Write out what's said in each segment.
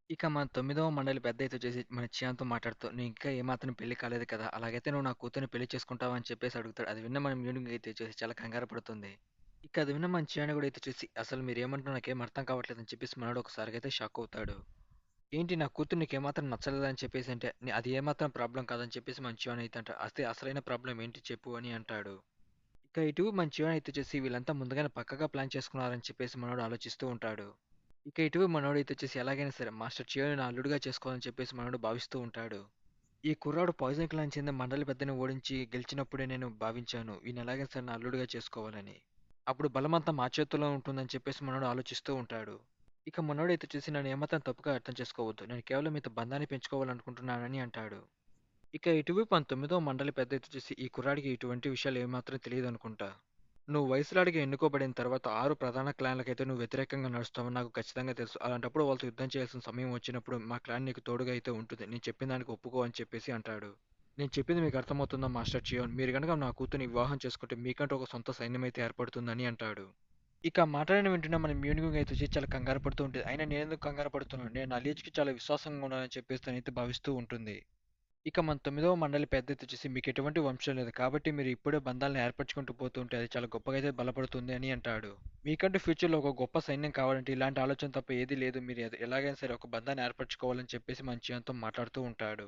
ఇక మన తొమ్మిదవ మండలి పెద్దయితొచ్చేసి మన చియాన్‌తో మాట్లాడుతూ, "నీకింకా ఏమాత్రం పెళ్లి కాలేదు కదా! అలాగైతే నువ్వు నా కూతురిని పెళ్లి చేసుకుంటావా?" అని చెప్పేసి అడుగుతాడు. అది విన్న మన మ్యూనింగ్ అయితే వచ్చేసి చాలా కంగారు పడుతుంది. ఇక అది విన్న మన చియాన్ గూడా అయితే చూసి, "అసలు మీరేమంటున్నారో నాకేం అర్థం కావట్లేదు" అని చెప్పేసి మనోడు ఒకసారిగైతే షాక్ అవుతాడు. "ఏంటి నా కూతురు నీకేమాత్రం నచ్చలేదా?" అని చెప్పేసి అంటే, అది ఏమాత్రం ప్రాబ్లమ్ కాదని చెప్పేసి మన చియాన్ అయితే అంటాడు. "అయితే అసలైన ప్రాబ్లమ్ ఏంటి చెప్పు" అని అంటాడు. ఇక ఇటు మన చియాన్ అయితే వచ్చేసి వీళ్ళంతా ముందుగానే పక్కగా ప్లాన్ చేసుకున్నారని చెప్పేసి మనోడు ఆలోచిస్తూ ఉంటాడు. ఇక ఇటు మనోడైతే వచ్చేసి ఎలాగైనా సరే మాస్టర్ చియోని నా అల్లుడిగా చేసుకోవాలని చెప్పేసి మనోడు భావిస్తూ ఉంటాడు. ఈ కుర్రాడు పాయిజన్ క్లాన్ చెందిన మండలి పెద్దని ఓడించి గెలిచినప్పుడే నేను భావించాను. ఈయన ఎలాగైనా సరే నా అల్లుడిగా చేసుకోవాలని. అప్పుడు బలమంతా మా చేతుల్లో ఉంటుందని చెప్పేసి మనోడు ఆలోచిస్తూ ఉంటాడు. ఇక మనోడైతే వచ్చేసి నన్ను ఏమాత్రం తప్పుగా అర్థం చేసుకోవద్దు. నేను కేవలం మీతో బంధాన్ని పెంచుకోవాలనుకుంటున్నానని అంటాడు. ఇక ఇటువైపు 19వ మండలి పెద్ద ఎత్తు చూసి ఈ కుర్రాడికి ఇటువంటి విషయాలు ఏమాత్రం తెలియదనుకుంటా. నువ్వు వయసులాడిగా ఎన్నుకోబడిన తర్వాత 6 ప్రధాన క్లాన్లకైతే నువ్వు వ్యతిరేకంగా నడుస్తావని నాకు ఖచ్చితంగా తెలుసు. అలాంటప్పుడు వాళ్ళతో యుద్ధం చేయాల్సిన సమయం వచ్చినప్పుడు మా క్లాన్ నీకు తోడుగా అయితే ఉంటుంది. నేను చెప్పిన దానికి ఒప్పుకో అని చెప్పేసి అంటాడు. నేను చెప్పింది మీకు అర్థమవుతుందా మాస్టర్ చియోన్? మీరు గనుక నా కూతుర్ని వివాహం చేసుకుంటే మీకంటూ ఒక సొంత సైన్యమైతే ఏర్పడుతుందని అంటాడు. ఇక ఆ మాటలను వింటున్న మన మ్యూనింగ్ అయితే వచ్చి చాలా కంగారు పడుతూ ఉంటుంది. అయినా నేనెందుకు కంగారు పడుతున్నాను? నేను నా లీచ్‌కి చాలా విశ్వాసంగా ఉన్నానని చెప్పేసి తనైతే భావిస్తూ ఉంటుంది. ఇక మన తొమ్మిదవ మండలి పెద్దెత్తి మీకు ఎటువంటి వంశం లేదు కాబట్టి మీరు ఇప్పుడే బంధాలను ఏర్పరచుకుంటూ పోతుంటే అది చాలా గొప్పగా అయితే బలపడుతుంది అని అంటాడు. మీకంటూ ఫ్యూచర్లో ఒక గొప్ప సైన్యం కావాలంటే ఇలాంటి ఆలోచన తప్ప ఏదీ లేదు. మీరు ఎలాగైనా సరే ఒక బంధాన్ని ఏర్పరచుకోవాలని చెప్పేసి మన చియంతో మాట్లాడుతూ ఉంటాడు.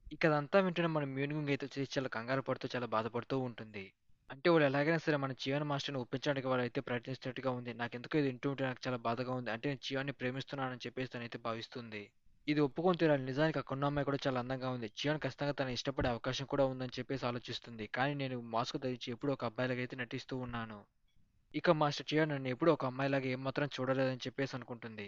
ఇక అదంతా వింటున్న మన మ్యూనింగ్ అయితే వచ్చేసి చాలా కంగారు పడుతూ చాలా బాధపడుతూ ఉంటుంది. అంటే వాళ్ళు ఎలాగైనా సరే మన చియాన్ మాస్టర్ని ఒప్పించడానికి వాళ్ళైతే ప్రయత్నిస్తున్నట్టుగా ఉంది. నాకెందుకో ఇది వింటూ ఉంటే నాకు చాలా బాధగా ఉంది. అంటే నేను చియాన్ని ప్రేమిస్తున్నానని చెప్పేసి తనైతే భావిస్తుంది. ఇది ఒప్పుకొని తీరాలి. నిజానికి అక్కడున్న అమ్మాయి కూడా చాలా అందంగా ఉంది. చియాన్ ఖచ్చితంగా తనని ఇష్టపడే అవకాశం కూడా ఉందని చెప్పేసి ఆలోచిస్తుంది. కానీ నేను మాస్క్ ధరించి ఎప్పుడూ ఒక అబ్బాయిలాగైతే నటిస్తూ ఉన్నాను. ఇక మాస్టర్ చియాన్ నన్ను ఎప్పుడూ ఒక అమ్మాయిలాగా ఏమాత్రం చూడలేదని చెప్పేసి అనుకుంటుంది.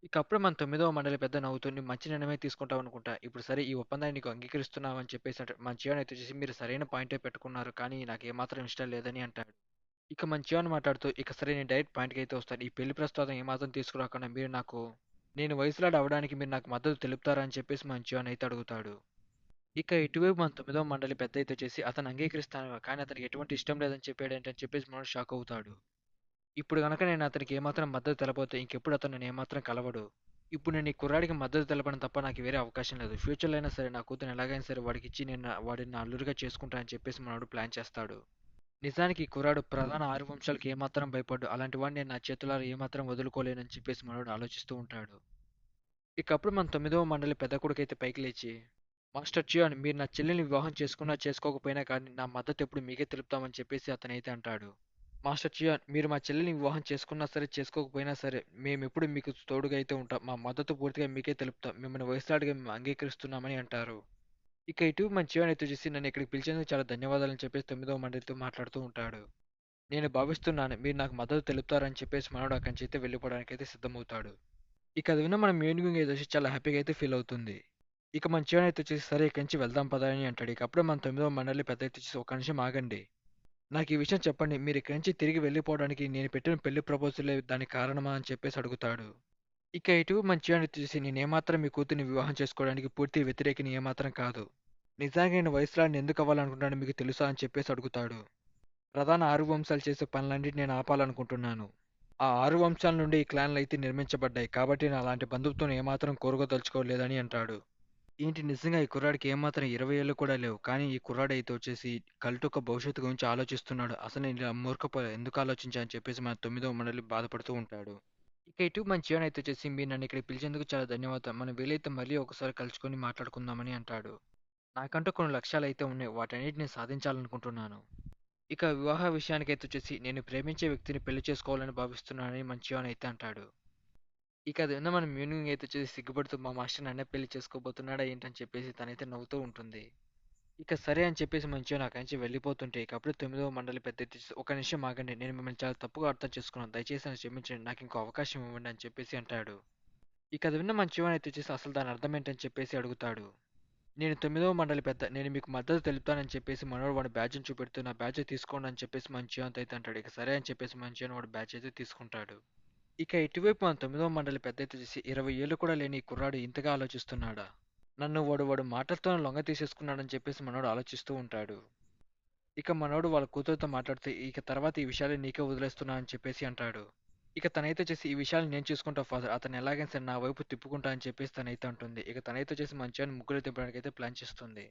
ఇక అప్పుడే మన తొమ్మిదవ మండలి పెద్ద నవ్వుతూ "నువ్వు మంచి నిర్ణయమే తీసుకుంటావు అనుకుంటా. ఇప్పుడు సరే ఈ ఒప్పందాన్ని నీకు అంగీకరిస్తున్నావు" అని చెప్పేసి అంటాడు. మన చియాన్ అయితే వచ్చేసి మీరు సరైన పాయింటే పెట్టుకున్నారు. కానీ నాకు ఏమాత్రం ఇష్టం లేదని అంటాడు. ఇక మన చియాన్ మాట్లాడుతూ "ఇక సరే నేను డైరెక్ట్ పాయింట్‌కి అయితే వస్తాను. ఈ పెళ్లి ప్రస్తావన ఏమాత్రం తీసుకురాకుండా మీరు నాకు నేను వయసులాడి అవ్వడానికి మీరు నాకు మద్దతు తెలుపుతారా?" అని చెప్పేసి మన చియాన్ అయితే అడుగుతాడు. ఇక ఇటువైపు మన తొమ్మిదవ మండలి పెద్ద అయితే వచ్చేసి అతను అంగీకరిస్తాను కానీ అతనికి ఎటువంటి ఇష్టం లేదని చెప్పాడేంటని చెప్పేసి మనోడు షాక్ అవుతాడు. ఇప్పుడు గనక నేను అతనికి ఏమాత్రం మద్దతు తెలపకపోతే ఇంకెప్పుడు అతను నన్ను ఏమాత్రం కలవడు. ఇప్పుడు నేను ఈ కుర్రాడికి మద్దతు తెలపడం తప్ప నాకు వేరే అవకాశం లేదు. ఫ్యూచర్‌లో అయినా సరే నా కూతురిని ఎలాగైనా సరే వాడికిచ్చి వాడిని నా అల్లుడిగా చేసుకుంటా అని చెప్పేసి మనోడు ప్లాన్ చేస్తాడు. నిజానికి ఈ కుర్రాడు ప్రధాన ఆరు వంశాలకు ఏమాత్రం భయపడ్డు. అలాంటి వాడిని నేను నా చేతులారా ఏమాత్రం వదులుకోలేనని చెప్పేసి మనోడు ఆలోచిస్తూ ఉంటాడు. ఇక అప్పుడు మన తొమ్మిదవ మండలి పెద్ద కొడుకైతే పైకి లేచి, మాస్టర్ చియాన్ మీరు నా చెల్లెల్ని వివాహం చేసుకున్నా చేసుకోకపోయినా కానీ నా మద్దతు ఎప్పుడు మీకే తెలుపుతామని చెప్పేసి అతనైతే అంటాడు. మాస్టర్ చియాన్ మీరు మా చెల్లెల్ని వివాహం చేసుకున్నా సరే చేసుకోకపోయినా సరే మేమెప్పుడు మీకు తోడుగా అయితే ఉంటాం. మా మద్దతు పూర్తిగా మీకే తెలుపుతాం. మిమ్మల్ని వయసులాడిగా మేము అంగీకరిస్తున్నామని అంటారు. ఇక ఇటు మన చియాన్ అయితే చూసి నన్ను ఇక్కడికి పిలిచేందుకు చాలా ధన్యవాదాలని చెప్పేసి తొమ్మిదవ మండలితో మాట్లాడుతూ ఉంటాడు. నేను భావిస్తున్నాను మీరు నాకు మద్దతు తెలుపుతారని చెప్పేసి మనోడు అక్కడి నుంచి అయితే వెళ్ళిపోవడానికైతే సిద్ధమవుతాడు. ఇక అది విన్న మన ఏనుగు అయితే వచ్చి చాలా హ్యాపీగా అయితే ఫీల్ అవుతుంది. ఇక మన చివరన అయితే వచ్చేసి సరే ఇక్కడి నుంచి వెళ్దాం పదా అని అంటాడు. ఇక అప్పుడే మన తొమ్మిదవ మండలి పెద్ద అయితే వచ్చేసి ఒక నిమిషం ఆగండి. నాకు ఈ విషయం చెప్పండి. మీరు ఇక్కడి నుంచి తిరిగి వెళ్ళిపోవడానికి నేను పెట్టిన పెళ్లి ప్రపోజలే దానికి కారణమా అని చెప్పేసి అడుగుతాడు. ఇక ఇటు మన చివరన వచ్చేసి నేను ఏమాత్రం మీ కూతుర్ని వివాహం చేసుకోవడానికి పూర్తి వ్యతిరేకిని ఏమాత్రం కాదు. నిజానికి నేను వయసులాడిని ఎందుకు అవ్వాలనుకుంటున్నానో మీకు తెలుసా అని చెప్పేసి అడుగుతాడు. ప్రధాన ఆరు వంశాలు చేసే పనులన్నిటిని నేను ఆపాలనుకుంటున్నాను. ఆ 6 వంశాల నుండి ఈ క్లాన్‌లయితే నిర్మించబడ్డాయి. కాబట్టి నేను అలాంటి బంధుత్వం ఏమాత్రం కోరుకోదలుచుకోలేదని అంటాడు. ఏంటి నిజంగా ఈ కుర్రాడికి ఏమాత్రం 20 ఏళ్ళు కూడా లేవు. కానీ ఈ కుర్రాడైతే వచ్చేసి కల్ట్ యొక్క భవిష్యత్తు గురించి ఆలోచిస్తున్నాడు. అసలు నేను ఇలా మూర్ఖపోలే ఎందుకు ఆలోచించా అని చెప్పేసి మన తొమ్మిదవ మండలి బాధపడుతూ ఉంటాడు. ఇక ఇటు మన చియాన్ అయితే వచ్చేసి మీరు నన్ను ఇక్కడికి పిలిచేందుకు చాలా ధన్యవాదాలు. మనం వీలైతే మళ్ళీ ఒకసారి కలుసుకొని మాట్లాడుకుందామని అంటాడు. నాకంటూ కొన్ని లక్ష్యాలైతే ఉన్నాయి. వాటన్నిటిని సాధించాలనుకుంటున్నాను. ఇక వివాహ విషయానికైతొచ్చేసి నేను ప్రేమించే వ్యక్తిని పెళ్లి చేసుకోవాలని భావిస్తున్నానని మంచివాన్ అయితే అంటాడు. ఇక అది విన్న మన మ్యూనింగ్ అయితే వచ్చేసి సిగ్గుపడుతూ మా మాస్టర్ నన్నే పెళ్లి చేసుకోబోతున్నాడా ఏంటని చెప్పేసి తనైతే నవ్వుతూ ఉంటుంది. ఇక సరే అని చెప్పేసి మంచిగా అక్కడి నుంచి వెళ్ళిపోతుంటే ఇక అప్పుడే తొమ్మిదవ మండలి పెద్ద ఎత్తి ఒక నిమిషం ఆగండి నేను మిమ్మల్ని చాలా తప్పుగా అర్థం చేసుకున్నాను దయచేసి నన్ను క్షమించండి నాకు ఇంకో అవకాశం ఇవ్వండి అని చెప్పేసి అంటాడు. ఇక అది విన్న మంచివాన్ అయితే వచ్చేసి అసలు దాని అర్థం ఏంటని చెప్పేసి అడుగుతాడు. నేను తొమ్మిదవ మండలి పెద్ద. నేను మీకు మద్దతు తెలుపుతానని చెప్పేసి మనోడు వాడి బ్యాడ్జ్‌ని చూపెడుతూ నా బ్యాడ్జ్ తీసుకోండి అని చెప్పేసి మంచియంతో అయితే అంటాడు. ఇక సరే అని చెప్పేసి మంచిగా వాడు బ్యాడ్జ్ అయితే తీసుకుంటాడు. ఇక ఇటువైపు మన తొమ్మిదవ మండలి పెద్ద అయితే చూసి 20 ఏళ్ళు కూడా లేని ఈ కుర్రాడు ఇంతగా ఆలోచిస్తున్నాడా? నన్ను వాడు మాటలతోనే లొంగ తీసేసుకున్నాడని చెప్పేసి మనోడు ఆలోచిస్తూ ఉంటాడు. ఇక మనోడు వాళ్ళ కూతురుతో మాట్లాడితే ఇక తర్వాత ఈ విషయాలు నీకే వదిలేస్తున్నా అని చెప్పేసి అంటాడు. ఇక తనైతే వచ్చేసి ఈ విషయాలు నేను చూసుకుంటా ఫాదర్. అతను ఎలాగైనా సరే నా వైపు తిప్పుకుంటా అని చెప్పేసి తనైతే అంటుంది. ఇక తనైతే వచ్చేసి మన చియాని ముగ్గురు తిప్పడానికైతే ప్లాన్ చేస్తుంది.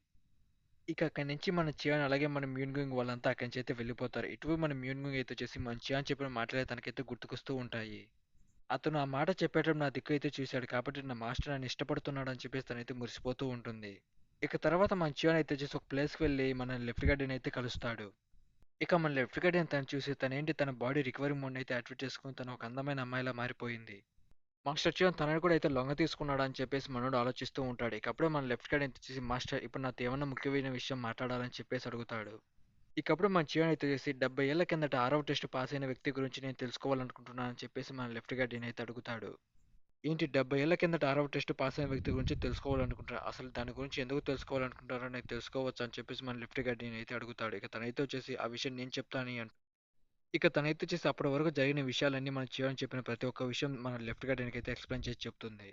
ఇక అక్కడి నుంచి మన చియాన్ అలాగే మన మ్యూన్గుంగ్ వాళ్ళంతా అక్కడి నుంచి అయితే వెళ్ళిపోతారు. ఇటువైపు మన మ్యూన్గుంగ్ అయితే వచ్చేసి మన చియాన్ చెప్పిన మాటలే తనకైతే గుర్తుకొస్తూ ఉంటాయి. అతను ఆ మాట చెప్పేటప్పుడు నా దిక్కు అయితే చూశాడు కాబట్టి నా మాస్టర్ నన్ను ఇష్టపడుతున్నాడు అని చెప్పేసి తనైతే మురిసిపోతూ ఉంటుంది. ఇక తర్వాత మన చియాన్ అయితే వచ్చేసి ఒక ప్లేస్‌కి వెళ్ళి మన లెఫ్ట్ గార్డ్‌ని అయితే కలుస్తాడు. ఇక మన లెఫ్ట్ గార్డెన్ తను చూసి తనేంటి తన బాడీ రికవరీ మోడ్‌ని అయితే యాక్టివేట్ చేసుకొని తను ఒక అందమైన అమ్మాయిలా మారిపోయింది. మాస్టర్ చియాన్ తనని కూడా అయితే లొంగ తీసుకున్నాడా అని చెప్పేసి మనోడు ఆలోచిస్తూ ఉంటాడు. ఇక అప్పుడే మన లెఫ్ట్ గార్డ్ అయితే చూసి మాస్టర్ ఇప్పుడు నాతో ఏమన్నా ముఖ్యమైన విషయం మాట్లాడాలని చెప్పేసి అడుగుతాడు. ఇక అప్పుడు మన చియాన్ అయితే చేసి 70 ఏళ్ల కిందట 6వ టెస్ట్ పాస్ అయిన వ్యక్తి గురించి నేను తెలుసుకోవాలనుకుంటున్నాను అని చెప్పేసి మన లెఫ్ట్ గార్డ్ అయితే అడుగుతాడు. ఏంటి 70 ఏళ్ల కిందట 6వ టెస్ట్ పాస్ అయిన వ్యక్తి గురించి తెలుసుకోవాలనుకుంటున్నారు. అసలు దాని గురించి ఎందుకు తెలుసుకోవాలనుకుంటారో నేను తెలుసుకోవచ్చా అని చెప్పేసి మన లెఫ్ట్ గార్డ్ అయితే అడుగుతాడు. ఇక తనైతే వచ్చేసి ఆ విషయం నేను చెప్తాను అని ఇక తనైతే చేసి అప్పటి వరకు జరిగిన విషయాలన్నీ మన చివరన చెప్పిన ప్రతి ఒక్క విషయం మన లెఫ్ట్ గార్డెన్‌కైతే ఎక్స్‌ప్లెయిన్ చేసి చెప్తుంది.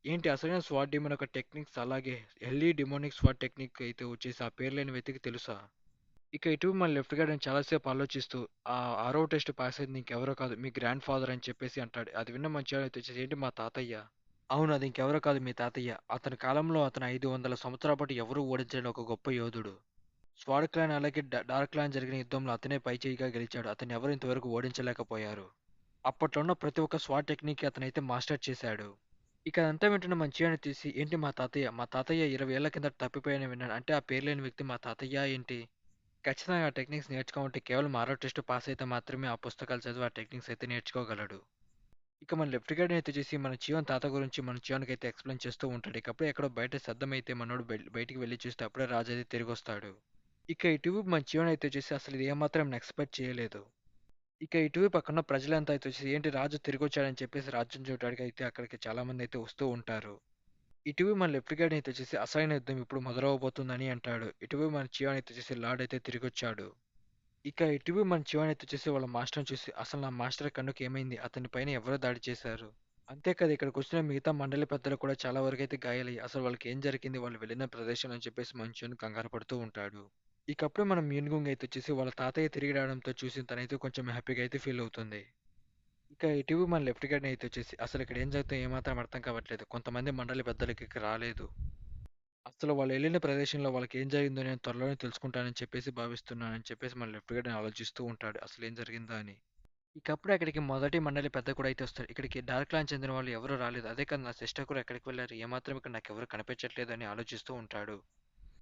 ఏంటి అసలైన స్వాట్ డీమన్ యొక్క టెక్నిక్స్ అలాగే ఎర్లీ డెమోనిక్ స్వాట్ టెక్నిక్ అయితే వచ్చేసి ఆ పేరు లేని వ్యక్తికి తెలుసా? ఇక ఇటు మన లెఫ్ట్ గార్డెన్ చాలా సేపు ఆలోచిస్తూ ఆ ఆరో టెస్ట్ పాస్ అయింది ఇంకెవరో కాదు మీ గ్రాండ్ ఫాదర్ అని చెప్పేసి అంటాడు. అది విన్న మన చివరన అయితే వచ్చేసి ఏంటి మా తాతయ్య? అవును అది ఇంకెవరో కాదు మీ తాతయ్య. అతని కాలంలో అతను 500 సంవత్సరాల పాటు ఎవరూ ఓడించలేని ఒక గొప్ప యోధుడు. స్వాడ్ క్లాన్ అలాగే డార్క్ క్లాన్ జరిగిన యుద్ధంలో అతనే పైచేయిగా గెలిచాడు. అతన్ని ఎవరు ఇంతవరకు ఓడించలేకపోయారు. అప్పట్లో ఉన్న ప్రతి ఒక్క స్వాట్ టెక్నిక్ అతనైతే మాస్టర్ చేశాడు. ఇక అదంతా వింటున్న మంచిగానే తీసి ఏంటి మా తాతయ్య మా తాతయ్య 20 ఏళ్ల కిందట తప్పిపోయానని విన్నాను. అంటే ఆ పేరు లేని వ్యక్తి మా తాతయ్య ఏంటి? ఖచ్చితంగా ఆ టెక్నిక్స్ నేర్చుకోవాలంటే కేవలం ఆరో టెస్ట్ పాస్ అయితే మాత్రమే ఆ పుస్తకాలు చదివి ఆ టెక్నిక్స్ అయితే నేర్చుకోగలడు. ఇక మన లెఫ్ట్ గైడ్ అయితే చేసి మన జీవన్ తాత గురించి మన జీవన్కి అయితే ఎక్స్ప్లెయిన్ చేస్తూ ఉంటాడు. ఇక అప్పుడే ఎక్కడో బయట శబ్దం అయితే మనోడు బయటికి వెళ్ళి చూస్తే అప్పుడే రాజు అయితే తిరిగి వస్తాడు. ఇక ఇటువైపు మన జీవన్ అయితే వచ్చేసి అసలు ఇది ఏమాత్రం ఎక్స్పెక్ట్ చేయలేదు. ఇక ఇటువైపు అక్కడున్న ప్రజలంతా అయితే వచ్చేసి ఏంటి రాజు తిరిగొచ్చాడని చెప్పేసి రాజ్యం చూడడానికి అయితే అక్కడికి చాలా మంది అయితే వస్తూ ఉంటారు. ఇటువైపు మన లెఫ్ట్ గైడ్ అయితే వచ్చేసి అసలైన యుద్ధం ఇప్పుడు మొదలవబోతుందని అంటాడు. ఇటువైపు మన చియాన్ అయితే వచ్చేసి లార్డ్ అయితే తిరిగొచ్చాడు. ఇక ఇటువైపు మన చియాన్ అయితే వచ్చేసి వాళ్ళ మాస్టర్ని చూసి అసలు నా మాస్టర్ కన్నుకి ఏమైంది? అతని పైన ఎవరో దాడి చేశారు? అంతేకాదు ఇక్కడికి వచ్చిన మిగతా మండలి పెద్దలు కూడా చాలా వరకైతే గాయాలయ్యాయి. అసలు వాళ్ళకి ఏం జరిగింది? వాళ్ళు వెళ్ళిన ప్రదేశం అని చెప్పేసి మన చియాన్ కంగారు పడుతూ ఉంటాడు. ఇక అప్పుడే మనం యూన్గుంగ్ అయితే వచ్చేసి వాళ్ళ తాతయ్య తిరిగి రావడంతో చూసి తనైతే కొంచెం హ్యాపీగా అయితే ఫీల్ అవుతుంది. ఇక ఇటీవల మన లెఫ్ట్ గైడ్ అయితే వచ్చేసి అసలు ఇక్కడ ఏం జరుగుతుందో ఏమాత్రం అర్థం కావట్లేదు. కొంతమంది మండలి పెద్దలకి ఇక్కడ రాలేదు. అసలు వాళ్ళు వెళ్ళిన ప్రదేశంలో వాళ్ళకి ఏం జరిగిందో నేను త్వరలోనే తెలుసుకుంటానని చెప్పేసి భావిస్తున్నానని చెప్పేసి మన లెఫ్ట్ గైడ్ ఆలోచిస్తూ ఉంటాడు. అసలు ఏం జరిగిందా అని. ఇక అప్పుడే అక్కడికి మొదటి మండలి పెద్ద కూడా అయితే వస్తాడు. ఇక్కడికి డార్క్ క్లాన్ చెందిన వాళ్ళు ఎవరు రాలేదు. అదే కాదు నా సిస్టర్ కూడా ఎక్కడికి వెళ్ళారు? ఏమాత్రం ఇక్కడ నాకు ఎవరు కనిపించట్లేదు అని ఆలోచిస్తూ ఉంటాడు.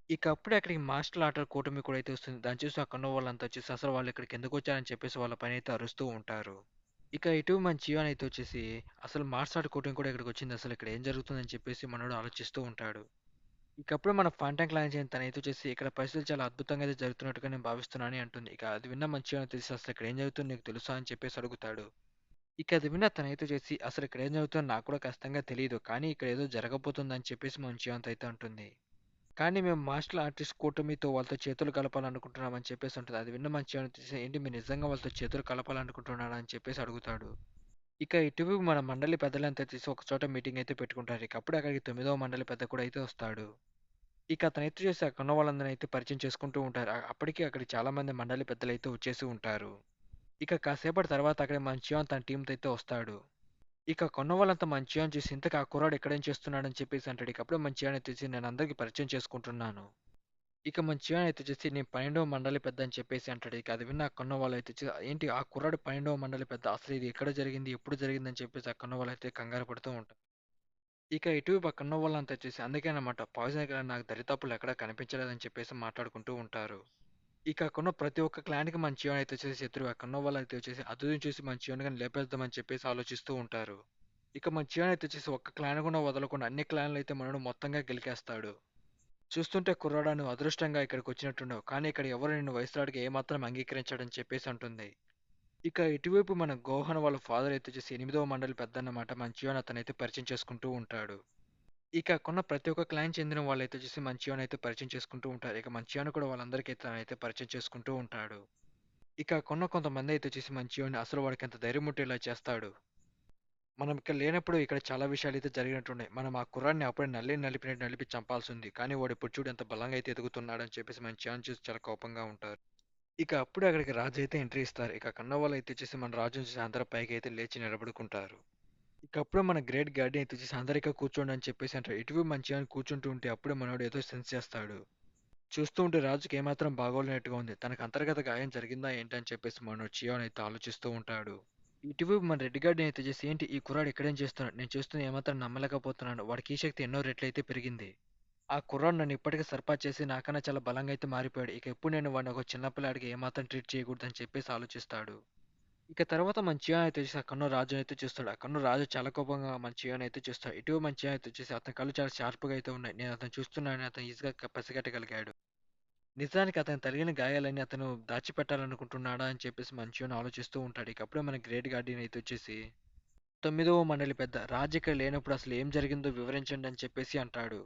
ఇక అప్పుడే అక్కడికి మార్షల్ ఆర్ట్ కూటమి కూడా అయితే వస్తుంది. దాన్ని చూసి అక్కడున్న వాళ్ళంతా వచ్చేసి అసలు వాళ్ళు ఇక్కడికి ఎందుకు వచ్చారని చెప్పేసి వాళ్ళ పైన అయితే అరుస్తూ ఉంటారు. ఇక ఇటు మన జీవన్ అయితే వచ్చేసి అసలు మార్షల్ ఆర్ట్ కూటమి కూడా ఇక్కడికి వచ్చింది. అసలు ఇక్కడ ఏం జరుగుతుందని చెప్పేసి మనోడు ఆలోచిస్తూ ఉంటాడు. ఇక అప్పుడే మన ఫాంటమ్ క్లాన్ చేయని తనైతే వచ్చేసి ఇక్కడ పరిస్థితులు చాలా అద్భుతంగా అయితే జరుగుతున్నట్టుగా నేను భావిస్తున్నాను అని అంటుంది. ఇక అది విన్న మన జీవన్ తెలిసి అసలు ఇక్కడ ఏం జరుగుతుందో నీకు తెలుసా అని చెప్పేసి అడుగుతాడు. ఇక అది విన్న తనైతే చేసి అసలు ఇక్కడ ఏం జరుగుతుందో నాకు కూడా ఖచ్చితంగా తెలియదు. కానీ ఇక్కడ ఏదో జరగబోతుందని చెప్పేసి మన జీవంత్ అయితే అంటుంది. కానీ మేము మార్షల్ ఆర్టిస్ట్ కూటమితో వాళ్ళతో చేతులు కలపాలనుకుంటున్నామని చెప్పేసి ఉంటుంది. అది విన్న మంచి అనిపిస్తే ఏంటి మీరు నిజంగా వాళ్ళతో చేతులు కలపాలనుకుంటున్నారా అని చెప్పేసి అడుగుతాడు. ఇక ఇటువైపు మన మండలి పెద్దలంతా తీసి ఒక చోట మీటింగ్ అయితే పెట్టుకుంటారు. ఇక అప్పుడే అక్కడికి 9వ మండలి పెద్ద కూడా అయితే వస్తాడు. ఇక అతనైతే చేసి అక్కడ ఉన్న వాళ్ళందరినీ అయితే పరిచయం చేసుకుంటూ ఉంటారు. అప్పటికి అక్కడికి చాలా మంది మండలి పెద్దలు అయితే వచ్చేసి ఉంటారు. ఇక కాసేపటి తర్వాత అక్కడ మన చియాన్ తన టీంతో అయితే వస్తాడు. ఇక కొన్న వాళ్ళంతా మన చియాన్ చూసి ఇంతకు ఆ కుర్రాడు ఎక్కడేం చేస్తున్నాడని చెప్పేసి అంటాడు. ఇక అప్పుడే మన చియాన్ అయితే నేను అందరికీ పరిచయం చేసుకుంటున్నాను. ఇక మన చియాన్ అయితే వచ్చేసి నేను 12వ మండలి పెద్ద అని చెప్పేసి అంటాడు. ఇక అది విన్న అక్కడున్న వాళ్ళైతే ఏంటి ఆ కుర్రాడు 12వ మండలి పెద్ద అసలు ఇది ఎక్కడ జరిగింది? ఎప్పుడు జరిగిందని చెప్పేసి అక్కడున్న వాళ్ళైతే కంగారు పడుతూ ఉంటారు. ఇక ఇటువైపు అక్కడున్న వాళ్ళంతా వచ్చేసి అందుకేనమాట పాయిజన్ ఇక్కడ నాకు దరిదాపుల్లో ఎక్కడా కనిపించలేదని చెప్పేసి మాట్లాడుకుంటూ ఉంటారు. ఇక అక్కడున్న ప్రతి ఒక్క క్లాన్‌కి మన చియాన్ అయితే వచ్చేసి శత్రువు. అక్కడున్న వాళ్ళైతే వచ్చేసి అదును చూసి మన చియాన్ గాని లేపేద్దామని చెప్పేసి ఆలోచిస్తూ ఉంటారు. ఇక మన చియాన్ అయితే వచ్చేసి ఒక్క క్లాన్ కూడా వదలకుండా అన్ని క్లాన్‌లు అయితే మనోడు మొత్తంగా గెలికేస్తాడు. చూస్తుంటే కుర్రాడా నువ్వు అదృష్టంగా ఇక్కడికి వచ్చినట్టున్నావు. కానీ ఇక్కడ ఎవరు నిన్ను వయసురాడికి ఏమాత్రం అంగీకరించడని చెప్పేసి అంటుంది. ఇక ఇటువైపు మన గోహన్ వాళ్ళ ఫాదర్ అయితే వచ్చేసి 8వ మండలి పెద్దన్నమాట. మన చియాన్ అతనైతే పరిచయం చేసుకుంటూ ఉంటాడు. ఇక కొన్న ప్రతి ఒక్క క్లాన్ చెందిన వాళ్ళైతే వచ్చేసి మన చియాన్ అయితే పరిచయం చేసుకుంటూ ఉంటారు. ఇక మన చియాన్ కూడా వాళ్ళందరికీ తనైతే పరిచయం చేసుకుంటూ ఉంటాడు. ఇక కొన్న కొంతమంది అయితే వచ్చేసి మన చియాన్ అసలు వాడికి ఎంత ధైర్యం ఉంటే ఇలా చేస్తాడు. మనం ఇక్కడ లేనప్పుడు ఇక్కడ చాలా విషయాలైతే జరిగినట్టున్నాయి. మనం ఆ కుర్రాడిని అప్పుడే నలిపినట్టు నలిపి చంపాల్సింది. కానీ వాడు ఇప్పుడు చూడు ఎంత బలంగా అయితే ఎదుగుతున్నాడని చెప్పేసి మన చియాన్ చూసి చాలా కోపంగా ఉంటారు. ఇక అప్పుడే అక్కడికి రాజు అయితే ఎంట్రీ ఇస్తారు. ఇక కన్నవాళ్ళు అయితే వచ్చేసి మన రాజుని చూసి అందరూ పైకి అయితే లేచి నిలబడుకుంటారు. ఇక అప్పుడే మన గ్రేట్ గార్డెన్ అయితే వచ్చేసి అందరూ ఇక్కడ కూర్చోండి అని చెప్పేసి అంటారు. ఇటువైపు మంచిగా కూర్చుంటూ ఉంటే అప్పుడే మనోడు ఏదో సెన్స్ చేస్తాడు. చూస్తూ ఉంటే రాజుకి ఏమాత్రం బాగోలేనట్టుగా ఉంది. తనకు అంతర్గత గాయం జరిగిందా ఏంటి అని చెప్పేసి మనోడు చియాన్ అయితే ఆలోచిస్తూ ఉంటాడు. ఇటువైపు మన రెడ్ గార్డెన్ అయితే చేసి ఏంటి ఈ కుర్రాడు ఇక్కడేం చేస్తున్నాడు? నేను చూస్తుంది ఏమాత్రం నమ్మలేకపోతున్నాను. వాడికి ఈ శక్తి ఎన్నో రెట్లయితే పెరిగింది. ఆ కుర్రాడు నన్ను ఇప్పటికే సర్పాస్ చేసి నాకన్నా చాలా బలంగా అయితే మారిపోయాడు. ఇక ఎప్పుడు నేను వాడిని ఒక చిన్న పిల్లాడికి ఏమాత్రం ట్రీట్ చేయకూడదని చెప్పేసి ఆలోచిస్తాడు. ఇక తర్వాత మన చియాన్ అయితే వచ్చేసి అక్కడో రాజుని అయితే చూస్తాడు. అక్కడో రాజు చాలా కోపంగా మన చియాన్ అయితే చూస్తాడు. ఇటు మన చియాన్ అయితే వచ్చేసి అతని కళ్ళు చాలా షార్ప్‌గా అయితే ఉన్నాయి. నేను అతను చూస్తున్నానని అతను ఈజీగా పసిగట్టగలిగాడు. నిజానికి అతనికి తగిలిన గాయాలన్నీ అతను దాచిపెట్టాలనుకుంటున్నాడా అని చెప్పేసి మన చియాన్ ఆలోచిస్తూ ఉంటాడు. ఇక అప్పుడే మన గ్రేట్ గార్డియన్ అయితే వచ్చేసి తొమ్మిదవ మండలి పెద్ద రాజు ఇక్కడ లేనప్పుడు అసలు ఏం జరిగిందో వివరించండి అని చెప్పేసి అంటాడు.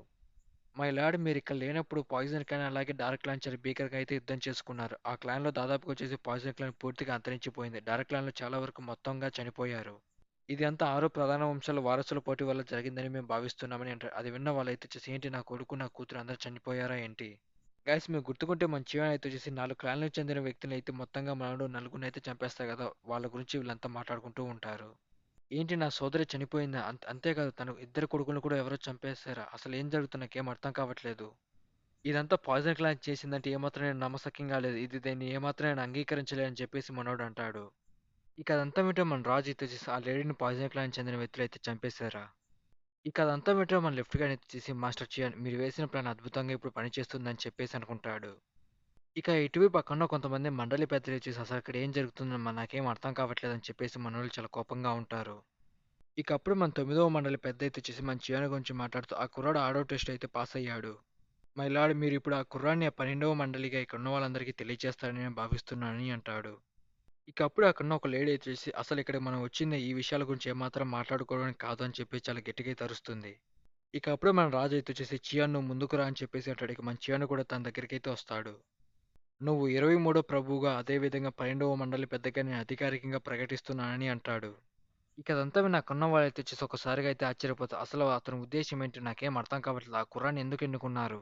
మై లార్డ్ మీరిక్కడ లేనప్పుడు పాయిజన్ క్లాన్ అలాగే డార్క్ క్లాన్ చాలా భీకరంగా అయితే యుద్ధం చేసుకున్నారు. ఆ క్లాన్‌లో దాదాపుగా వచ్చేసి పాయిజన్ క్లాన్ పూర్తిగా అంతరించిపోయింది. డార్క్ క్లాన్‌లో చాలా వరకు మొత్తంగా చనిపోయారు. ఇది అంతా 6 ప్రధాన వంశాల వారసుల పోటీ వల్ల జరిగిందని మేము భావిస్తున్నామని అంటారు. అది విన్న వాళ్ళైతే వచ్చేసి ఏంటి నా కొడుకు, నా కూతురు అందరూ చనిపోయారా ఏంటి? గైస్ మీరు గుర్తుకుంటే మన చివరన అయితే వచ్చేసి 4 క్లాన్‌లకు చెందిన వ్యక్తులని అయితే మొత్తంగా మనోడు నలుగురిని అయితే చంపేస్తారు కదా! వాళ్ళ గురించి వీళ్ళంతా మాట్లాడుకుంటూ ఉంటారు. ఏంటి నా సోదరి చనిపోయిందా? అంతేకాదు తను ఇద్దరు కొడుకులను కూడా ఎవరో చంపేసారా? అసలు ఏం జరుగుతుంది నాకేం అర్థం కావట్లేదు. ఇదంతా పాయిజన్ క్లాన్ చేసిందంటే ఏమాత్రం నేను నమ్మశక్యంగా లేదు. దీన్ని ఏమాత్రం నేను అంగీకరించలేను అని చెప్పేసి మనోడు అంటాడు. ఇక అదంతా వింటే మన రాజు అయితే చేసి ఆ లేడీని పాయిజన్ క్లాన్ చెందిన వ్యక్తులు అయితే చంపేశారా? ఇక అదంతా వింటే మన లెఫ్ట్ గార్డ్ అయితే చేసి మాస్టర్ చియాన్ మీరు వేసిన ప్లాన్ అద్భుతంగా ఇప్పుడు పనిచేస్తుందని చెప్పేసి అనుకుంటాడు. ఇక ఇటువైపు పక్కన కొంతమంది మండలి పెద్దలు వచ్చేసి అసలు ఇక్కడ ఏం జరుగుతుందో నాకేం అర్థం కావట్లేదని చెప్పేసి మనోళ్ళు చాలా కోపంగా ఉంటారు. ఇక అప్పుడు మన 9వ మండలి పెద్ద అయితే వచ్చేసి మన చియాన్ గురించి మాట్లాడుతూ ఆ కుర్రాడు ఆడో టెస్ట్ అయితే పాస్ అయ్యాడు. మై లార్డ్ మీరిప్పుడు ఆ కుర్రాడిని ఆ 12వ మండలిగా ఇక్కడున్న వాళ్ళందరికీ తెలియజేస్తారని నేను భావిస్తున్నానని అంటాడు. ఇక అప్పుడు అక్కడున్న ఒక లేడీ వచ్చేసి అసలు ఇక్కడికి మనం వచ్చింది ఈ విషయాల గురించి ఏమాత్రం మాట్లాడుకోవడానికి కాదు అని చెప్పి చాలా గట్టిగా అయితే అరుస్తుంది. ఇక అప్పుడే మన రాజు అయితే వచ్చేసి చియాన్ నువ్వు ముందుకు రా అని చెప్పేసి అంటాడు. ఇక మన చియాన్ కూడా తన దగ్గరికి అయితే వస్తాడు. నువ్వు 23వ ప్రభువుగా అదేవిధంగా 12వ మండలి పెద్దగా నేను అధికారికంగా ప్రకటిస్తున్నానని అంటాడు. ఇక అదంతా విని నాకున్న వాళ్ళైతే వచ్చేసి ఒకసారిగా అయితే ఆశ్చర్యపోతారు. అసలు అతని ఉద్దేశ్యం ఏంటి నాకేం అర్థం కావట్లేదు. ఆ కుర్రాన్ని ఎందుకు ఎన్నుకున్నారు?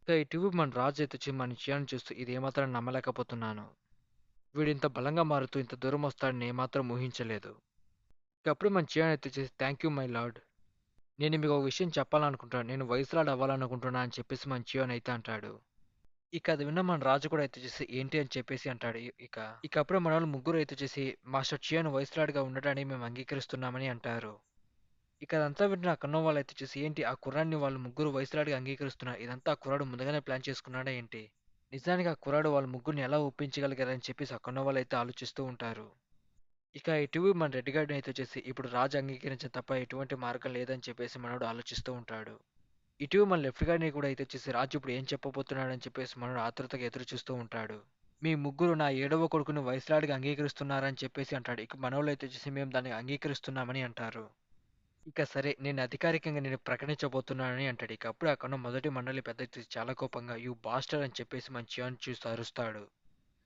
ఇక ఇటువైపు మన రాజు అయితే వచ్చి మన చియాను చూస్తూ ఇది ఏమాత్రం నమ్మలేకపోతున్నాను. వీడింత బలంగా మారుతూ ఇంత దూరం వస్తాడని ఏమాత్రం ఊహించలేదు. ఇక అప్పుడు మన చియాన్ అయితే వచ్చేసి థ్యాంక్ యూ మై లార్డ్. నేను మీకు ఒక విషయం చెప్పాలనుకుంటున్నాను. నేను వైస్‌రాడ్ అవ్వాలనుకుంటున్నా అని చెప్పేసి మన చియాన్ అయితే అంటాడు. ఇక అది విన్న మన రాజు కూడా అయితే వచ్చేసి ఏంటి అని చెప్పేసి అంటాడు. ఇక అప్పుడే మనోళ్ళు ముగ్గురు అయితే వచ్చేసి మాస్టర్ చియాన్ వైస్‌రాడ్‌గా ఉండటానికి మేము అంగీకరిస్తున్నామని అంటారు. ఇక అదంతా వింటున్న అక్కడున్న వాళ్ళైతే వచ్చేసి ఏంటి ఆ కుర్రాడిని వాళ్ళు ముగ్గురు వైస్‌రాడ్‌గా అంగీకరిస్తున్నారు. ఇదంతా ఆ కుర్రాడు ముందుగానే ప్లాన్ చేసుకున్నాడా ఏంటి? నిజానికి ఆ కుర్రాడు వాళ్ళ ముగ్గురిని ఎలా ఒప్పించగలిగారని చెప్పేసి అక్కడున్న వాళ్ళైతే ఆలోచిస్తూ ఉంటారు. ఇక ఇటు మన రెడ్ గార్డ్‌ని అయితే వచ్చేసి ఇప్పుడు రాజు అంగీకరించడం తప్ప ఎటువంటి మార్గం లేదని చెప్పేసి మనోడు ఆలోచిస్తూ ఉంటాడు. ఇటు మన లెఫ్ట్ గార్డ్‌ని కూడా అయితే వచ్చేసి రాజు ఇప్పుడు ఏం చెప్పబోతున్నాడని చెప్పేసి మనోడు ఆతృతగా ఎదురు చూస్తూ ఉంటాడు. మీ ముగ్గురు నా ఏడవ కొడుకుని వైస్‌రాడ్‌గా అంగీకరిస్తున్నారని చెప్పేసి అంటాడు. ఇక మనోళ్ళైతే వచ్చేసి మేము దాన్ని అంగీకరిస్తున్నామని అంటారు. ఇక సరే నేను అధికారికంగా నేను ప్రకటించబోతున్నానని అంటాడు. ఇక అప్పుడే అక్కడున్న మొదటి మండలి పెద్ద వ్యక్తి చాలా కోపంగా యూ బాస్టర్డ్ అని చెప్పేసి మన చియాన్ చూసి అరుస్తాడు.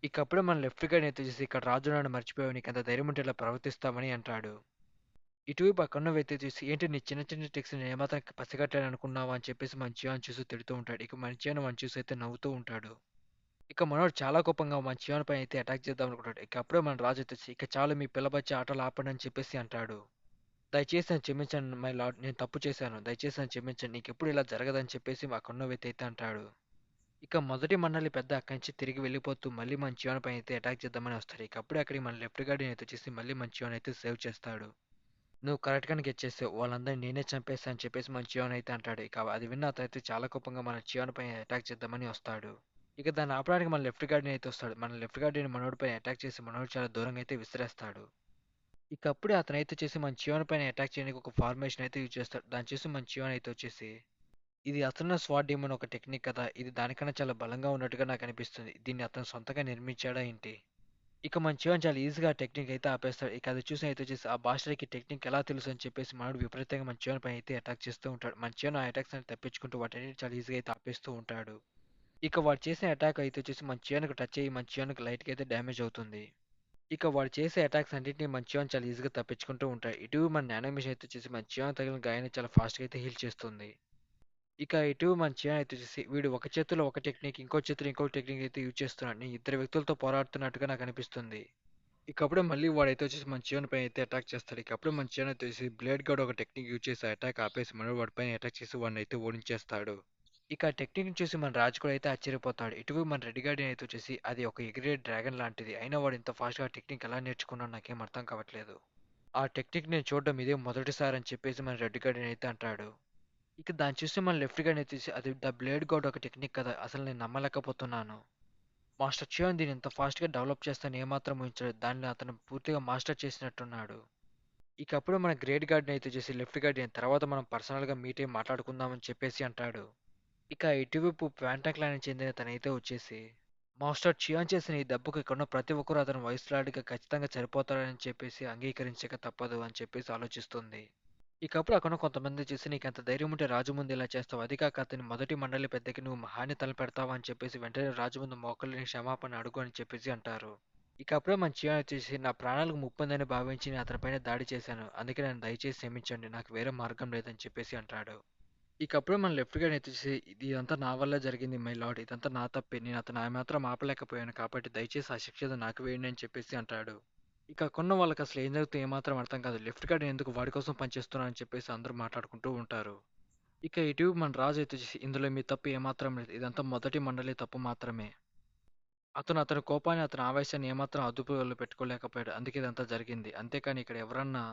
ఇక అప్పుడే మన లెఫ్ట్ గార్డ్‌ని అయితే చూసి ఇక్కడ రాజు నన్ను మర్చిపోయావు నీకంత ధైర్యం ఉంటే ఇలా ప్రవర్తిస్తామని అంటాడు. ఇటువైపు అక్కడున్న వ్యక్తి చూసి ఏంటి నీ చిన్న చిన్న ట్రిక్స్ నేను ఏమాత్రం పసిగట్టాను అనుకున్నావా అని చెప్పేసి మన చియాన్ చూసి తిడుతూ ఉంటాడు. ఇక మన చియాన్ మన చూసి అయితే నవ్వుతూ ఉంటాడు. ఇక మనోడు చాలా కోపంగా మన చియాన్ పైన అయితే అటాక్ చేద్దాం అనుకుంటాడు. ఇక అప్పుడే మన రాజు అయితే వచ్చి ఇక చాలు మీ పిల్లబచ్చి ఆటలు ఆపండి అని చెప్పేసి అంటాడు. దయచేసి నన్ను క్షమించండి మై లార్డ్. నేను తప్పు చేశాను. దయచేసి నన్ను క్షమించండి. నీకెప్పుడు ఇలా జరగదని చెప్పేసి అక్కడున్న వ్యక్తి అయితే అంటాడు. ఇక మొదటి మండలి పెద్ద అక్కడి నుంచి తిరిగి వెళ్ళిపోతూ మళ్ళీ మన చియాన్ పైన అయితే అటాక్ చేద్దామని వస్తాడు. ఇక అప్పుడే అక్కడికి మన లెఫ్ట్ గార్డ్‌ని అయితే వచ్చేసి మళ్ళీ మన చియాన్ అయితే సేవ్ చేస్తాడు. నువ్వు కరెక్ట్‌గానే గెస్ చేసావు. వాళ్ళందరిని నేనే చంపేస్తా అని చెప్పేసి మన చియాన్ అయితే అంటాడు. ఇక అది విన్న అతనైతే చాలా కోపంగా మన చియాన్ పైన అటాక్ చేద్దామని వస్తాడు. ఇక దాన్ని ఆపడానికి మన లెఫ్ట్ గార్డ్‌ని అయితే వస్తాడు. మన లెఫ్ట్ గార్డ్‌ని మనోడిపై అటాక్ చేసి మనోడు చాలా దూరంగా అయితే విసిరేస్తాడు. ఇక అప్పుడే అతనైతే వచ్చేసి మన చియాన్ పైన అటాక్ చేయడానికి ఒక ఫార్మేషన్ అయితే యూజ్ చేస్తాడు. దాన్ని చూసి మన చియాన్ అయితే వచ్చేసి ఇది అతను స్వాట్ డీమన్ ఒక టెక్నిక్ కదా! ఇది దానికన్నా చాలా బలంగా ఉన్నట్టుగా నాకు అనిపిస్తుంది. దీన్ని అతను సొంతంగా నిర్మించాడా ఏంటి? ఇక మన చియాన్ చాలా ఈజీగా ఆ టెక్నిక్ అయితే ఆపేస్తాడు. ఇక అది చూసి అయితే వచ్చేసి ఆ బాస్టర్‌కి టెక్నిక్ ఎలా తెలుసు అని చెప్పేసి మనోడు విపరీతంగా మన చియాన్ పైన అయితే అటాక్ చేస్తూ ఉంటాడు. మన చియాన్ ఆ అటాక్స్ అన్ని తప్పించుకుంటూ వాటన్నిటిని చాలా ఈజీగా అయితే ఆపేస్తూ ఉంటాడు. ఇక వాడు చేసిన అటాక్ అయితే వచ్చేసి మన చియాన్‌కి టచ్ అయ్యి మన చియాన్‌కి లైట్‌గా అయితే డ్యామేజ్ అవుతుంది. ఇక వాడు చేసే అటాక్స్ అన్నిటిని మన చియాన్ చాలా ఈజీగా తప్పించుకుంటూ ఉంటాడు. ఇటు మన యానిమేషన్ అయితే వచ్చేసి మన చియాన్ తగిలిన గాయాన్ని చాలా ఫాస్ట్‌గా అయితే హీల్ చేస్తుంది. ఇక ఇటు మన చియాన్ అయితే వచ్చేసి వీడు ఒక చేతిలో ఒక టెక్నిక్, ఇంకో చేతిలో ఇంకో టెక్నిక్ అయితే యూజ్ చేస్తున్నాడు. నేను ఇద్దరు వ్యక్తులతో పోరాడుతున్నట్టుగా నాకు అనిపిస్తుంది. ఇకప్పుడే మళ్ళీ వాడైతే వచ్చేసి మన చియాన్ పైన అయితే అటాక్ చేస్తాడు. ఇకప్పుడే మన చియాన్ అయితే వచ్చేసి బ్లేడ్ గార్డ్ ఒక టెక్నిక్ యూజ్ చేసి అటాక్ ఆపేసి మనోడు వాడి పైన అటాక్ చేసి వాడిని అయితే ఓడించేస్తాడు. ఇక ఆ టెక్నిక్ చూసి మన రాజు కూడా అయితే ఆశ్చర్యపోతాడు. ఇటువైపు మన రెడ్ గార్డియన్ అయితే వచ్చేసి అది ఒక ఎగిరే డ్రాగన్ లాంటిది. అయినా వాడు ఇంత ఫాస్ట్‌గా ఆ టెక్నిక్ ఎలా నేర్చుకున్నాడో నాకేం అర్థం కావట్లేదు. ఆ టెక్నిక్ నేను చూడడం ఇదే మొదటిసారి అని చెప్పేసి మన రెడ్ గార్డియన్ అయితే అంటాడు. ఇక దాన్ని చూసి మన లెఫ్ట్ గార్డియన్ అయితే చూసి అది ద బ్లేడ్ గార్డ్ ఒక టెక్నిక్ కదా! అసలు నేను నమ్మలేకపోతున్నాను. మాస్టర్ చియాన్ దీన్ని ఇంత ఫాస్ట్‌గా డెవలప్ చేస్తానని ఏమాత్రం ఊహించలేదు. దాన్ని అతను పూర్తిగా మాస్టర్ చేసినట్టున్నాడు. ఇక అప్పుడు మన గ్రేట్ గార్డియన్ అయితే చూసి లెఫ్ట్ గార్డియన్ తర్వాత మనం పర్సనల్‌గా మీట్ అయ్యి మాట్లాడుకుందాం అని చెప్పేసి అంటాడు. ఇక ఇటువైపు ప్యాంటాక్లానికి చెందిన తనైతే వచ్చేసి మాస్టర్ చియాన్ చేసిన ఈ దెబ్బకు ఇక్కడున్న ప్రతి ఒక్కరూ అతను వయసులాడిగా ఖచ్చితంగా చనిపోతాడని చెప్పేసి అంగీకరించక తప్పదు అని చెప్పేసి ఆలోచిస్తుంది. ఇకప్పుడు అక్కడ కొంతమంది చూసి నీకెంత ధైర్యం ఉంటే రాజు ముందు ఇలా చేస్తావు, అది కాక అతని మొదటి మండలి పెద్దకి నువ్వు హాని తలపెడతావా అని చెప్పేసి వెంటనే రాజు ముందు మోకళ్ళని క్షమాపణ అడుగు అని చెప్పేసి అంటారు. ఇక అప్పుడే మన చియాన్ వచ్చేసి నా ప్రాణాలకు ముప్పుందని భావించి నేను అతనిపైన దాడి చేశాను, అందుకే నన్ను దయచేసి క్షమించండి, నాకు వేరే మార్గం లేదని చెప్పేసి అంటాడు. ఇక అప్పుడే మన లెఫ్ట్ గార్డ్ ఎత్తేసి ఇదంతా నా వల్లే జరిగింది మై లార్డ్, ఇదంతా నా తప్పే, నేను అతను ఆ మాత్రం ఆపలేకపోయాను కాబట్టి దయచేసి ఆ శిక్ష ఏదో నాకు వేయండి అని చెప్పేసి అంటాడు. ఇక కొన్న వాళ్ళకి అసలు ఏం జరుగుతుందో ఏమాత్రం అర్థం కాదు. లెఫ్ట్ గార్డ్ ఎందుకు వాడి కోసం పనిచేస్తున్నా అని చెప్పేసి అందరూ మాట్లాడుకుంటూ ఉంటారు. ఇక ఇటు మన రాజు అయితే వచ్చేసి ఇందులో మీ తప్పు ఏమాత్రం లేదు, ఇదంతా మొదటి మండలి తప్పు మాత్రమే. అతని కోపాన్ని అతని ఆవేశాన్ని ఏమాత్రం అదుపులో పెట్టుకోలేకపోయాడు, అందుకే ఇదంతా జరిగింది. అంతేకాని ఇక్కడ ఎవరన్నా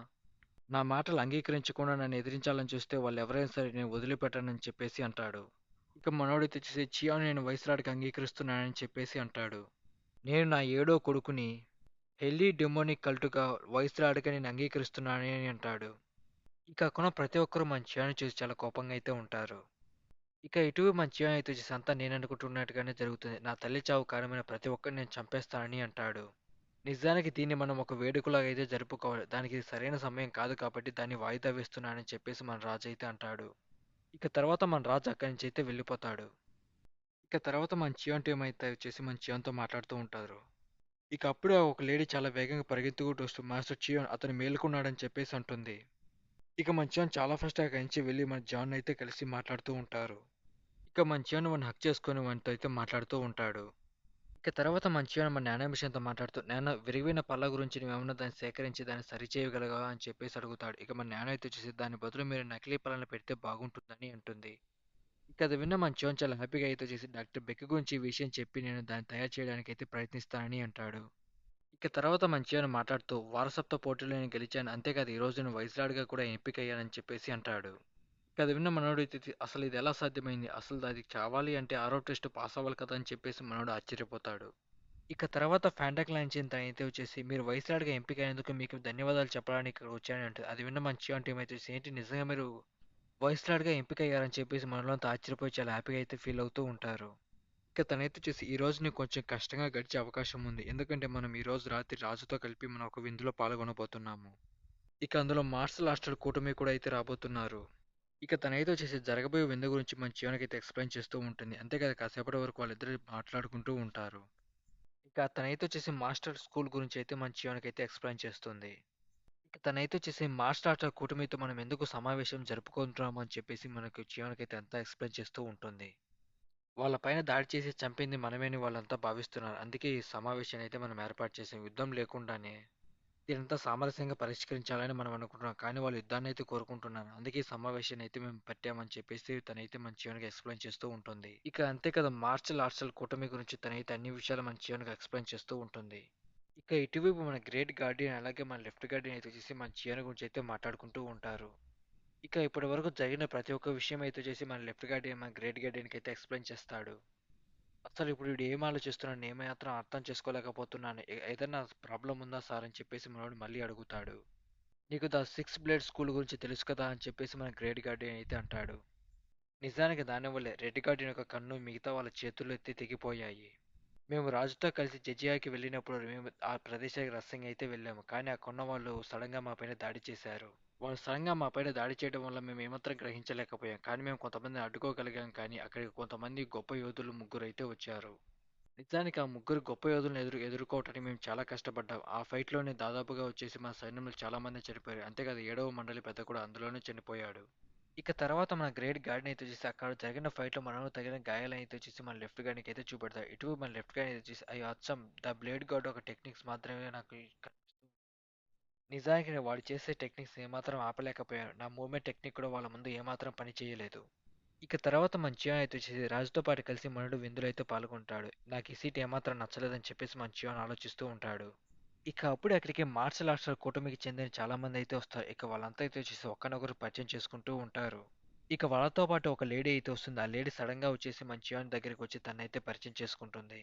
నా మాటలు అంగీకరించకుండా నన్ను ఎదిరించాలని చూస్తే వాళ్ళు ఎవరైనా సరే నేను వదిలిపెట్టనని చెప్పేసి అంటాడు. ఇక మనోడైతే వచ్చేసి చియాను నేను వైస్రాడ్‌కి అంగీకరిస్తున్నానని చెప్పేసి అంటాడు. నేను నా ఏడో కొడుకుని హెల్లీ డెమోనిక్ కల్టుగా వైస్రాడ్‌గా నేను అంగీకరిస్తున్నానని అని అంటాడు. ఇక అక్కడ ప్రతి ఒక్కరు మన చియాను చూసి చాలా కోపంగా అయితే ఉంటారు. ఇక ఇటు మన చియాను అయితే వచ్చేసి అంతా నేను అనుకుంటున్నట్టుగానే జరుగుతుంది. నా తల్లి చావు కారణమైన ప్రతి ఒక్కరిని నేను చంపేస్తానని అంటాడు. నిజానికి దీన్ని మనం ఒక వేడుకలాగా అయితే జరుపుకోవాలి. దానికి ఇది సరైన సమయం కాదు కాబట్టి దాన్ని వాయిదా వేస్తున్నానని చెప్పేసి మన రాజు అయితే అంటాడు. ఇక తర్వాత మన రాజు అక్కడి నుంచి అయితే వెళ్ళిపోతాడు. ఇక తర్వాత మన చియాన్ టీమ్ అయితే వచ్చేసి మన చియాన్‌తో మాట్లాడుతూ ఉంటారు. ఇక అప్పుడే ఒక లేడీ చాలా వేగంగా పరిగెత్తుకుంటూ వస్తూ మాస్టర్ చియాన్ అతను మేలుకున్నాడని చెప్పేసి అంటుంది. ఇక మన చియాన్ చాలా ఫాస్ట్‌గా అక్కడి నుంచి వెళ్ళి మన జాన్ అయితే కలిసి మాట్లాడుతూ ఉంటారు. ఇక మన చియాన్ వాడిని హగ్ చేసుకొని వానితో అయితే మాట్లాడుతూ ఉంటాడు. ఇక తర్వాత మంచిగా మన నానో మిషన్‌తో మాట్లాడుతూ, "నాన్న విరిగిపోయిన పళ్ళ గురించి నువ్వేమన్నా దాన్ని సేకరించి దాన్ని సరిచేయగలవా?" అని చెప్పేసి అడుగుతాడు. ఇక మన నానో అయితే వచ్చేసి, "దాని బదులు మీరు నకిలీ పళ్ళను పెడితే బాగుంటుందని" అంటుంది. ఇక అది విన్న మన చివన్ చాలా హ్యాపీగా అయితే వచ్చేసి, "డాక్టర్ బెక్ గురించి ఈ విషయం చెప్పి నేను దాన్ని తయారు చేయడానికైతే ప్రయత్నిస్తానని" అంటాడు. ఇక తర్వాత మన చివన్ మాట్లాడుతూ, "వారసత్వ పోటీలో నేను గెలిచాను. అంతేకాదు ఈరోజు నేను వైస్‌రాడ్‌గా కూడా ఎంపికయ్యానని" చెప్పేసి అంటాడు. ఇక అది విన్న మనోడు అయితే అసలు ఇది ఎలా సాధ్యమైంది? అసలు అది చావాలి అంటే ఆరో టెస్ట్ పాస్ అవ్వాలి కదా! అని చెప్పేసి మనోడు ఆశ్చర్యపోతాడు. ఇక తర్వాత ఫాంటాక్ లాంచిన అయితే వచ్చేసి మీరు వైస్‌రాడ్‌గా ఎంపికైనందుకు మీకు ధన్యవాదాలు చెప్పడానికి ఇక్కడికి వచ్చానని అంటది. అది విన్న మన చియాన్ టీమ్ అయితే వచ్చేసి, ఏంటి నిజంగా మీరు వైస్‌రాడ్‌గా ఎంపికయ్యారని చెప్పేసి మనలో అంతా ఆశ్చర్యపోయి చాలా హ్యాపీగా అయితే ఫీల్ అవుతూ ఉంటారు. ఇక తనైతే వచ్చేసి ఈ రోజు నీకు కొంచెం కష్టంగా గడిచే అవకాశం ఉంది. ఎందుకంటే మనం ఈ రోజు రాత్రి రాజుతో కలిపి మనం ఒక విందులో పాల్గొనబోతున్నాము. ఇక అందులో మార్షల్ ఆర్ట్స్ కూటమి కూడా అయితే రాబోతున్నారు. ఇక తనైతే వచ్చేసి జరగబోయే విందు గురించి మన చియాన్‌కైతే ఎక్స్‌ప్లెయిన్ చేస్తూ ఉంటుంది. అంతేకాదు కాసేపటి వరకు వాళ్ళిద్దరూ మాట్లాడుకుంటూ ఉంటారు. ఇక తనైతే వచ్చేసి మాస్టర్ స్కూల్ గురించి అయితే మన చియాన్‌కైతే ఎక్స్‌ప్లెయిన్ చేస్తుంది. ఇక తనైతే వచ్చేసి మార్షల్ ఆర్ట్స్ కూటమితో మనం ఎందుకు సమావేశం జరుపుకుంటున్నాము అని చెప్పేసి మనకు చియాన్‌కైతే అంతా ఎక్స్‌ప్లెయిన్ చేస్తూ ఉంటుంది. వాళ్ళ పైన దాడి చేసి చంపింది మనమే అని వాళ్ళంతా భావిస్తున్నారు. అందుకే ఈ సమావేశాన్ని అయితే మనం ఏర్పాటు చేసాం. యుద్ధం లేకుండానే దీనంతా సామరస్యంగా పరిష్కరించాలని మనం అనుకుంటున్నాం. కానీ వాళ్ళు యుద్ధాన్ని అయితే కోరుకుంటున్నారు. అందుకే ఈ సమావేశాన్ని అయితే మేము పెట్టామని చెప్పేసి తనైతే మన చియాన్‌కి ఎక్స్‌ప్లెయిన్ చేస్తూ ఉంటుంది. ఇక అంతే కదా మార్షల్ ఆర్ట్స్ కూటమి గురించి తనైతే అన్ని విషయాలు మన చియాన్‌కి ఎక్స్‌ప్లెయిన్ చేస్తూ ఉంటుంది. ఇక ఇటువైపు మన గ్రేట్ గార్డియన్ అలాగే మన లెఫ్ట్ గార్డియన్ అయితే వచ్చేసి మన చియాన్ గురించి అయితే మాట్లాడుకుంటూ ఉంటారు. ఇక ఇప్పటి వరకు జరిగిన ప్రతి ఒక్క విషయం అయితే వచ్చేసి మన లెఫ్ట్ గార్డియన్ మన గ్రేట్ గార్డియన్‌కి అయితే ఎక్స్‌ప్లెయిన్ చేస్తాడు. అసలు ఇప్పుడు వీడు ఏం ఆలోచిస్తున్నాడు నేను మాత్రం అర్థం చేసుకోలేకపోతున్నాను. ఏదైనా ప్రాబ్లం ఉందా సార్ అని చెప్పేసి మనోడు మళ్ళీ అడుగుతాడు. నీకు ద సిక్స్ బ్లేడ్ స్కూల్ గురించి తెలుసు కదా అని చెప్పేసి మన గ్రేట్ గార్డియన్ అయితే అంటాడు. నిజానికి దానివల్లే రెడ్ గార్డియన్ యొక్క కన్ను మిగతా వాళ్ళ చేతుల్లో ఎత్తి తెగిపోయాయి. మేము రాజుతో కలిసి జజియాకి వెళ్ళినప్పుడు మేము ఆ ప్రదేశానికి రహస్యంగా అయితే వెళ్ళాము. కానీ ఆ కొన్న వాళ్ళు సడన్‌గా మా పైన దాడి చేశారు. వాళ్ళు సడన్‌గా మా పైన దాడి చేయడం వల్ల మేము ఏమాత్రం గ్రహించలేకపోయాం. కానీ మేము కొంతమందిని అడ్డుకోగలిగాం కానీ అక్కడికి కొంతమంది గొప్ప యోధులు ముగ్గురైతే వచ్చారు. నిజానికి ఆ ముగ్గురు గొప్ప యోధులను ఎదుర్కోవటానికి మేము చాలా కష్టపడ్డాం. ఆ ఫైట్‌లోనే దాదాపుగా వచ్చేసి మా సైన్యంలో చాలా మంది చనిపోయారు. అంతేకాదు ఏడవ మండలి పెద్ద కూడా అందులోనే చనిపోయాడు. ఇక తర్వాత మన గ్రేట్ గార్డ్‌ని అయితే చూసి అక్కడ జరిగిన ఫైట్‌లో మనలో తగిలిన గాయాలను అయితే చూసి మన లెఫ్ట్ గార్డ్‌కి అయితే చూపెడతాడు. ఇటు మన లెఫ్ట్ గార్డ్ అయితే చూసి అయ్యో! అచ్చం ద బ్లేడ్ గార్డ్ ఒక టెక్నిక్స్ మాత్రమే నాకు నిజానికి వాడు చేసే టెక్నిక్స్ ఏమాత్రం ఆపలేకపోయాను. నా మూవ్‌మెంట్ టెక్నిక్ కూడా వాళ్ళ ముందు ఏమాత్రం పని చేయలేదు. ఇక తర్వాత మంచిగా అయితే వచ్చేసి రాజుతో పాటు కలిసి మనుడు విందులో అయితే పాల్గొంటాడు. నాకు ఈ సీట్ ఏమాత్రం నచ్చలేదని చెప్పేసి మంచిగా ఆలోచిస్తూ ఉంటాడు. ఇక అప్పుడే అక్కడికి మార్షల్ ఆర్ట్స్ కూటమికి చెందిన చాలా మంది అయితే వస్తారు. ఇక వాళ్ళంతా అయితే వచ్చేసి ఒకరినొకరు పరిచయం చేసుకుంటూ ఉంటారు. ఇక వాళ్ళతో పాటు ఒక లేడీ అయితే వస్తుంది. ఆ లేడీ సడన్‌గా వచ్చేసి మన చియాన్ దగ్గరికి వచ్చి తనైతే పరిచయం చేసుకుంటుంది.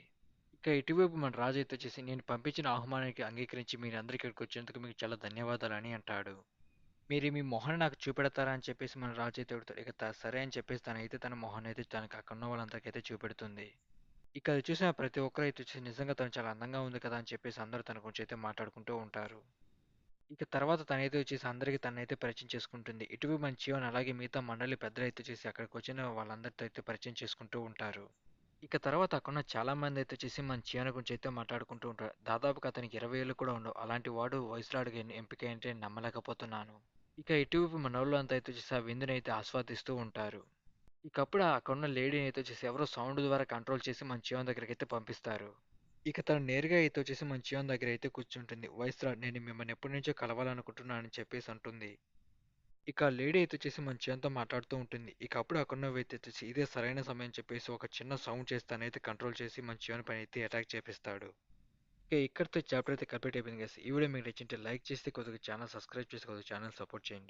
ఇక ఇటువైపు మన రాజు అయితే వచ్చేసి నేను పంపించిన ఆహ్వానానికి అంగీకరించి మీరందరూ ఇక్కడికి వచ్చేందుకు మీకు చాలా ధన్యవాదాలని అంటాడు. మీరు మీ మొహాన్ని నాకు చూపెడతారా అని చెప్పేసి మన రాజు అయితే అడుగుతాడు. ఇక సరే అని చెప్పేసి తనైతే తన మొహాన్ని అయితే తనకి అక్కడ ఉన్న వాళ్ళందరికైతే చూపెడుతుంది. ఇక అది చూసిన ప్రతి ఒక్కరు అయితే వచ్చేసి నిజంగా తను చాలా అందంగా ఉంది కదా అని చెప్పేసి అందరూ తన గురించి అయితే మాట్లాడుకుంటూ ఉంటారు. ఇక తర్వాత తనైతే వచ్చేసి అందరికి తనైతే పరిచయం చేసుకుంటుంది. ఇటువైపు మన చియోన్ అలాగే మిగతా మండలి పెద్దలైతే వచ్చేసి అక్కడికి వచ్చిన వాళ్ళందరితో అయితే పరిచయం చేసుకుంటూ ఉంటారు. ఇక తర్వాత అక్కడున్న చాలా మంది అయితే వచ్చేసి మన చియాన్ గురించి అయితే మాట్లాడుకుంటూ ఉంటారు. దాదాపుగా అతనికి 20 ఏళ్ళు కూడా ఉండవు. అలాంటి వాడు వయసురాడుగా ఎంపిక అంటే నేను నమ్మలేకపోతున్నాను. ఇక ఇటువైపు మనోళ్ళు అంతా అయితే వచ్చేసి ఆ విందునైతే ఆస్వాదిస్తూ ఉంటారు. ఇక అప్పుడు అక్కడున్న లేడీని అయితే వచ్చేసి ఎవరో సౌండ్ ద్వారా కంట్రోల్ చేసి మన చియోన్ దగ్గరికి అయితే పంపిస్తారు. ఇక తను నేరుగా అయితే వచ్చేసి మన చియోన్ దగ్గర అయితే కూర్చుంటుంది. వైస్‌రాడ్ నేను మిమ్మల్ని ఎప్పటినుంచో కలవాలనుకుంటున్నాను అని చెప్పేసి అంటుంది. ఇక లేడీ అయితే వచ్చేసి మన చియాన్‌తో మాట్లాడుతూ ఉంటుంది. ఇక అప్పుడు అక్కడున్న వ్యక్తి వచ్చేసి ఇదే సరైన సమయం చెప్పేసి ఒక చిన్న సౌండ్ చేసి తనైతే కంట్రోల్ చేసి మన చియాన్ పైన అయితే అటాక్ చేపిస్తాడు. ఇక ఇక్కడితో చాప్టర్ అయితే కంప్లీట్ అయిపోయింది గైస్. ఈ వీడియో మీకు నచ్చింటే లైక్ చేసి కొద్దిగా ఛానల్ సబ్స్క్రైబ్ చేసి కొద్దిగా ఛానల్ సపోర్ట్ చేయండి.